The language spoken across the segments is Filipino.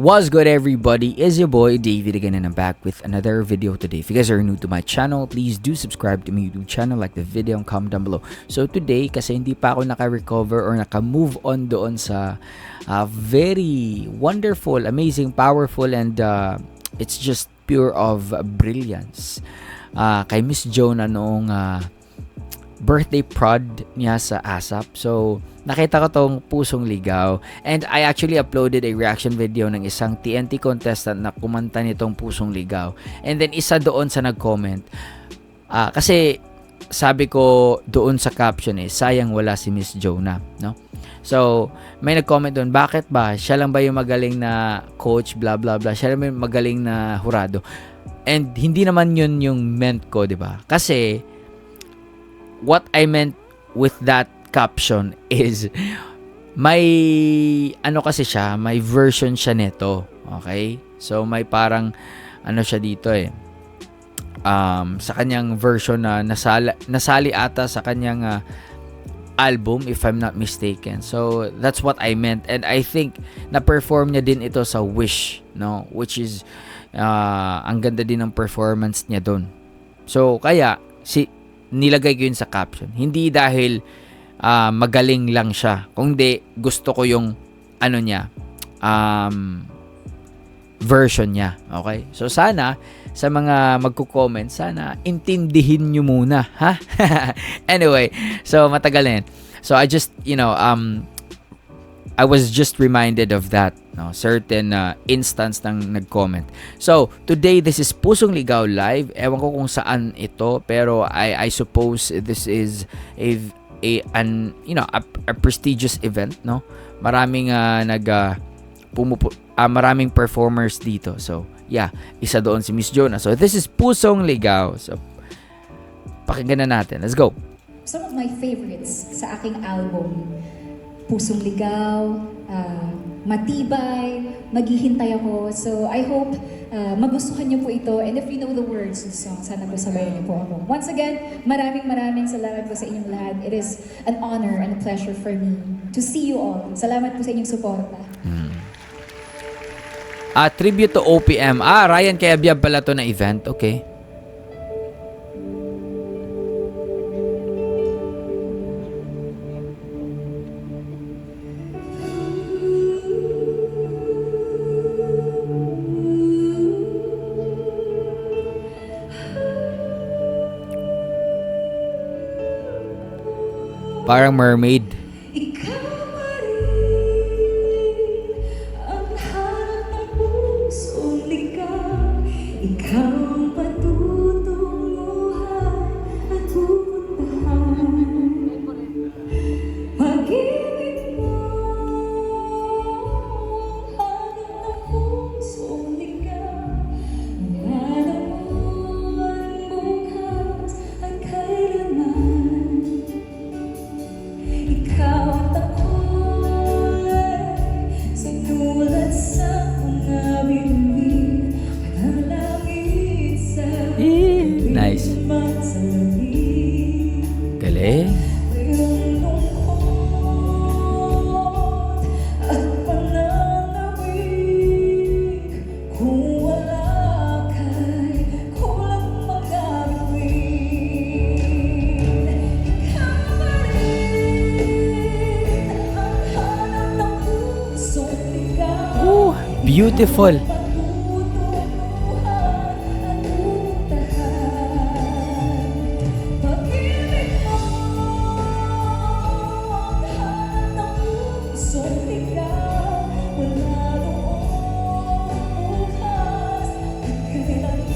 What's good, everybody? Is your boy David again, and I'm back with another video today. If you guys are new to my channel, please do subscribe to my YouTube channel, like the video, and comment down below. So today, kasi hindi pa ako naka-recover or naka-move on doon sa very wonderful, amazing, powerful, and it's just pure of brilliance kay Miss Jonah noong birthday prod niya sa ASAP. So, nakita ko tong Pusong Ligaw. And I actually uploaded a reaction video ng isang TNT contestant na kumanta nitong Pusong Ligaw. And then, isa doon sa nag-comment. Kasi, sabi ko doon sa caption sayang wala si Miss Jonah. No? So, may nag-comment doon, bakit ba? Siya lang ba yung magaling na coach, blah, blah, blah. Siya lang ba yung magaling na hurado? And, hindi naman yun yung meant ko, di ba? Kasi, what I meant with that caption is may ano kasi siya, may version siya nito. Okay? So may parang ano siya dito sa kanyang version na nasali ata sa kanyang album, if I'm not mistaken. So that's what I meant, and I think na-perform niya din ito sa Wish, no? Which is ang ganda din ng performance niya doon. So kaya nilagay ko yun sa caption. Hindi dahil magaling lang siya. Kundi gusto ko yung ano niya, version niya. Okay? So sana sa mga magko-comment, sana intindihin nyo muna, ha? Anyway, so matagal na yan. So I just, I was just reminded of that, no, certain instance ng nag-comment. So, today this is Pusong Ligaw Live. Ewan ko kung saan ito, pero I suppose this is a prestigious event, no? Maraming maraming performers dito. So, yeah, isa doon si Miss Jonah. So, this is Pusong Ligaw. So, pakinggan na natin. Let's go. Some of my favorites sa aking album, Pusong Ligaw, Matibay, Maghihintay Ako. So I hope magustuhan niyo po ito. And if you know the words of the song, sana po sabayan niyo po ako. Once again, maraming salamat po sa inyong lahat. It is an honor and a pleasure for me to see you all. Salamat po sa inyong suporta. Tribute to OPM. Ryan Cayabyab pala to na event. Okay. Parang mermaid. Ikaw pa rin ang hanap ng pusong ligaw. Ikaw ang patutunguhan at pupuntahan. Pag-ibig mo ang hanap ng pusong ligaw. Alam mo ang bukas at kailanman. Ikaw at ako'y sinulat sa mga bituin, panalangin sa Nice. Galing. iyong lungkot at pananawik. Kung wala ka'y kulang magagawin. Ikaw pa rin ang hanap ng pusong ligaw. Beautiful. Patutunguhan at pupuntahan. Pag-ibig mo ang hanap ng pusong ligaw. Wala noong bukas at kailanman.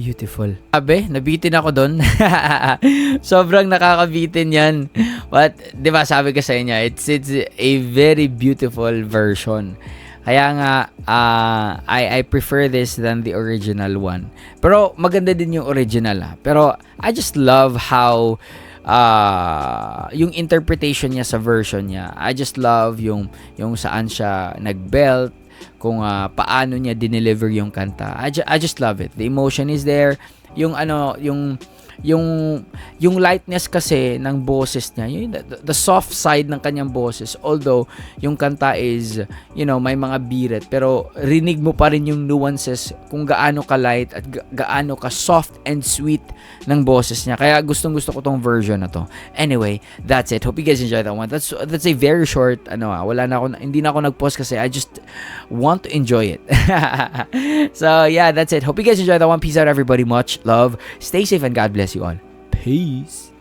Beautiful. Sabi, nabitin ako doon. Sobrang nakakabitin yan. But, di ba sabi ko sa inyo, it's a very beautiful version. Kaya nga, I prefer this than the original one. Pero, maganda din yung original. Pero, I just love how yung interpretation niya sa version niya. I just love yung saan siya nagbelt, kung paano niya dineliver yung kanta. I just love it. The emotion is there. Yung yung lightness kasi ng boses niya, yung the soft side ng kanyang boses, although yung kanta is, may mga birit, pero rinig mo pa rin yung nuances kung gaano ka light at gaano ka soft and sweet ng boses niya. Kaya gustong-gusto ko tong version na to. Anyway, that's it. Hope you guys enjoyed that one. That's a very short, hindi na ako nag-pause kasi I just want to enjoy it. So, yeah, that's it. Hope you guys enjoyed that one. Peace out, everybody. Much love. Stay safe and God bless you all. Peace.